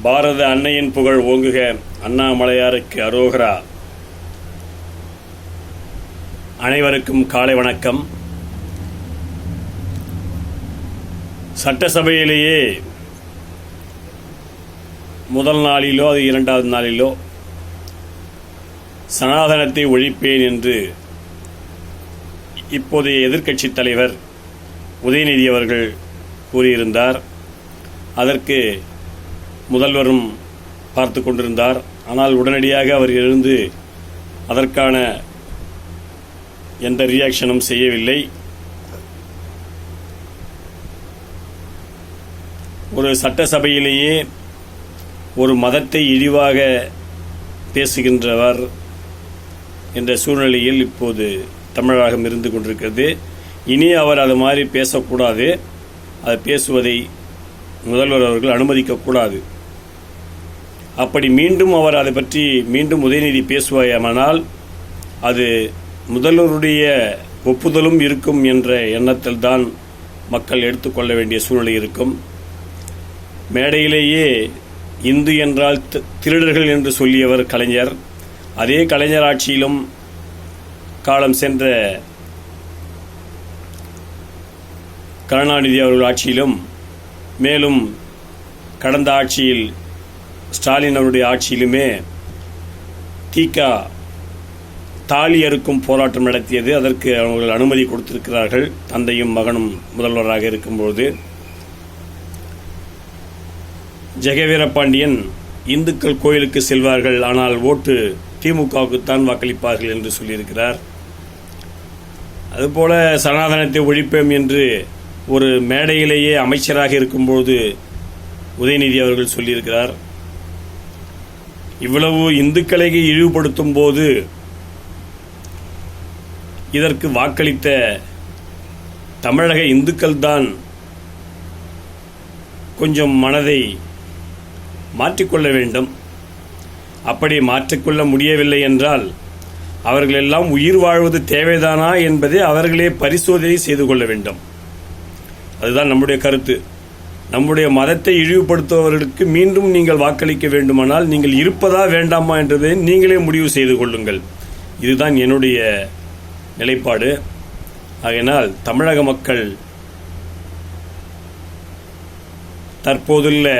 பாரத அன்னையின் புகழ் ஓங்குக. அண்ணாமலையாருக்கு அரோகரா. அனைவருக்கும் காலை வணக்கம். சட்டசபையிலேயே முதல் நாளிலோ அது இரண்டாவது நாளிலோ சனாதனத்தை ஒழிப்பேன் என்று இப்போதைய எதிர்க்கட்சித் தலைவர் உதயநிதி அவர்கள் கூறியிருந்தார். அதற்கு முதல்வரும் பார்த்து கொண்டிருந்தார். ஆனால் உடனடியாக அவர் எழுந்து அதற்கான எந்த ரியாக்ஷனும் செய்யவில்லை. ஒரு சட்டசபையிலேயே ஒரு மதத்தை இழிவாக பேசுகின்றவர் என்ற சூழ்நிலையில் இப்போது தமிழகம் இருந்து கொண்டிருக்கிறது. இனி அவர் அது மாதிரி பேசக்கூடாது. அது பேசுவதை முதல்வர் அவர்கள் அனுமதிக்கக்கூடாது. அப்படி மீண்டும் அவர் அதை பற்றி மீண்டும் உதயநிதி பேசுவாயானால் அது முதல்வருடைய ஒப்புதலும் இருக்கும் என்ற எண்ணத்தில் தான் மக்கள் எடுத்துக்கொள்ள வேண்டிய சூழ்நிலை இருக்கும். மேடையிலேயே இந்து என்றால் திருடர்கள் என்று சொல்லியவர் கலைஞர். அதே கலைஞர் ஆட்சியிலும் காலம் சென்ற கருணாநிதி அவர்கள் ஆட்சியிலும் மேலும் கடந்த ஆட்சியில் ஸ்டாலின் அவருடைய ஆட்சியிலுமே திக தாலி அறுக்கும் போராட்டம் நடத்தியது. அதற்கு அவர்கள் அனுமதி கொடுத்திருக்கிறார்கள். தந்தையும் மகனும் முதல்வராக இருக்கும்போது ஜெகவீரபாண்டியன் இந்துக்கள் கோயிலுக்கு செல்வார்கள், ஆனால் ஓட்டு திமுகவுக்குத்தான் வாக்களிப்பார்கள் என்று சொல்லியிருக்கிறார். அதுபோல சனாதனத்தை ஒழிப்போம் என்று ஒரு மேடையிலேயே அமைச்சராக இருக்கும்போது உதயநிதி அவர்கள் சொல்லியிருக்கிறார். இவ்வளவு இந்துக்களை இழிவுபடுத்தும் போது இதற்கு வாக்களித்த தமிழக இந்துக்கள் தான் கொஞ்சம் மனதை மாற்றிக்கொள்ள வேண்டும். அப்படி மாற்றிக்கொள்ள முடியவில்லை என்றால் அவர்களெல்லாம் உயிர் வாழ்வது தேவைதானா என்பதை அவர்களே பரிசோதனை செய்து கொள்ள வேண்டும். அதுதான் நம்முடைய கருத்து. நம்முடைய மதத்தை இழிவுபடுத்துபவர்களுக்கு மீண்டும் நீங்கள் வாக்களிக்க வேண்டுமானால் நீங்கள் இருப்பதா வேண்டாமா என்றதை நீங்களே முடிவு செய்து கொள்ளுங்கள். இதுதான் என்னுடைய நிலைப்பாடு. ஆகையினால் தமிழக மக்கள் தற்போதுள்ள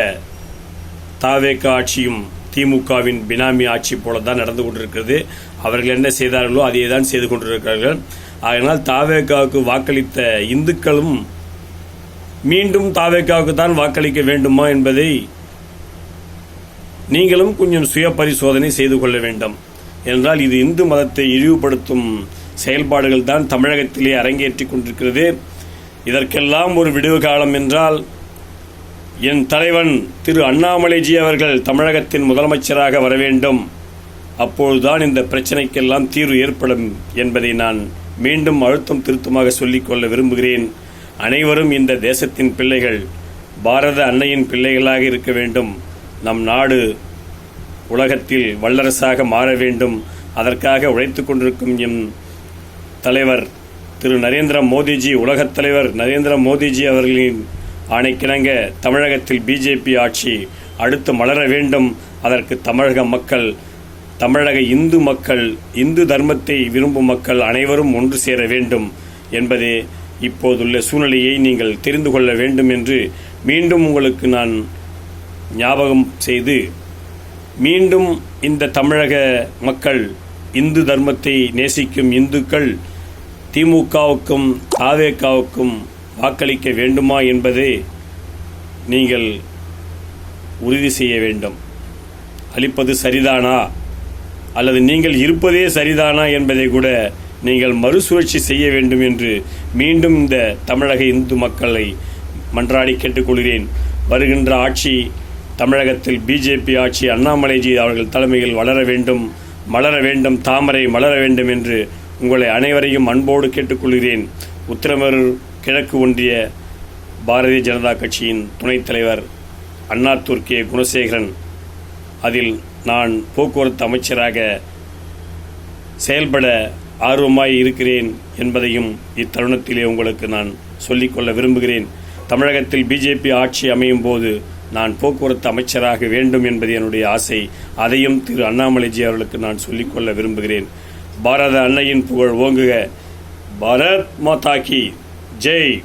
தாவேக ஆட்சியும் திமுகவின் பினாமி ஆட்சி போலதான் நடந்து கொண்டிருக்கிறது. அவர்கள் என்ன செய்தார்களோ அதை தான் செய்து கொண்டிருக்கிறார்கள். ஆகையினால் தாவேகாவுக்கு வாக்களித்த இந்துக்களும் மீண்டும் தாவேகாவுக்கு தான் வாக்களிக்க வேண்டுமா என்பதை நீங்களும் கொஞ்சம் சுய பரிசோதனை செய்து கொள்ள வேண்டும். என்றால் இது இந்து மதத்தை இழிவுபடுத்தும் செயல்பாடுகள் தான் தமிழகத்திலே அரங்கேற்றிக் கொண்டிருக்கிறது. இதற்கெல்லாம் ஒரு விடுவு காலம் என்றால் என் தலைவன் திரு அண்ணாமலைஜி அவர்கள் தமிழகத்தின் முதலமைச்சராக வர வேண்டும். அப்பொழுதுதான் இந்த பிரச்சனைக்கெல்லாம் தீர்வு ஏற்படும் என்பதை நான் மீண்டும் அழுத்தம் திருத்தமாக சொல்லிக்கொள்ள விரும்புகிறேன். அனைவரும் இந்த தேசத்தின் பிள்ளைகள், பாரத அன்னையின் பிள்ளைகளாக இருக்க வேண்டும். நம் நாடு உலகத்தில் வல்லரசாக மாற வேண்டும். அதற்காக உழைத்துக் கொண்டிருக்கும் எம் தலைவர் திரு நரேந்திர மோடிஜி, உலகத் தலைவர் நரேந்திர மோடிஜி அவர்களின் ஆணைக்கிணங்க தமிழகத்தில் பிஜேபி ஆட்சி அடுத்து மலர வேண்டும். அதற்கு தமிழக மக்கள், தமிழக இந்து மக்கள், இந்து தர்மத்தை விரும்பும் மக்கள் அனைவரும் ஒன்று சேர வேண்டும் என்பதே இப்போதுள்ள சூழ்நிலையை நீங்கள் தெரிந்து கொள்ள வேண்டும் என்று மீண்டும் உங்களுக்கு நான் ஞாபகம் செய்து, மீண்டும் இந்த தமிழக மக்கள், இந்து தர்மத்தை நேசிக்கும் இந்துக்கள் திமுகவுக்கும் தாவேகாவுக்கும் வாக்களிக்க வேண்டுமா என்பதை நீங்கள் உறுதி செய்ய வேண்டும். அளிப்பது சரிதானா அல்லது நீங்கள் இருப்பதே சரிதானா என்பதை கூட நீங்கள் மறுசுழற்சி செய்ய வேண்டும் என்று மீண்டும் இந்த தமிழக இந்து மக்களை மன்றாடி கேட்டுக்கொள்கிறேன். வருகின்ற ஆட்சி தமிழகத்தில் பிஜேபி ஆட்சி அண்ணாமலைஜி அவர்கள் தலைமையில் வளர வேண்டும், மலர வேண்டும், தாமரை மலர வேண்டும் என்று உங்களை அனைவரையும் அன்போடு கேட்டுக்கொள்கிறேன். உத்திரமேரூர் கிழக்கு ஒன்றிய பாரதிய ஜனதா கட்சியின் துணைத் தலைவர் அன்னாத்தூர் கே குணசேகரன். அதில் நான் போக்குவரத்து அமைச்சராக செயல்பட ஆர்வமாய் இருக்கிறேன் என்பதையும் இத்தருணத்திலே உங்களுக்கு நான் சொல்லிக்கொள்ள விரும்புகிறேன். தமிழகத்தில் பிஜேபி ஆட்சி அமையும் போது நான் போக்குவரத்து அமைச்சராக வேண்டும் என்பது என்னுடைய ஆசை. அதையும் திரு அண்ணாமலைஜி அவர்களுக்கு நான் சொல்லிக்கொள்ள விரும்புகிறேன். பாரத அன்னையின் புகழ் ஓங்குக. பாரத் மாதா கி ஜெய்.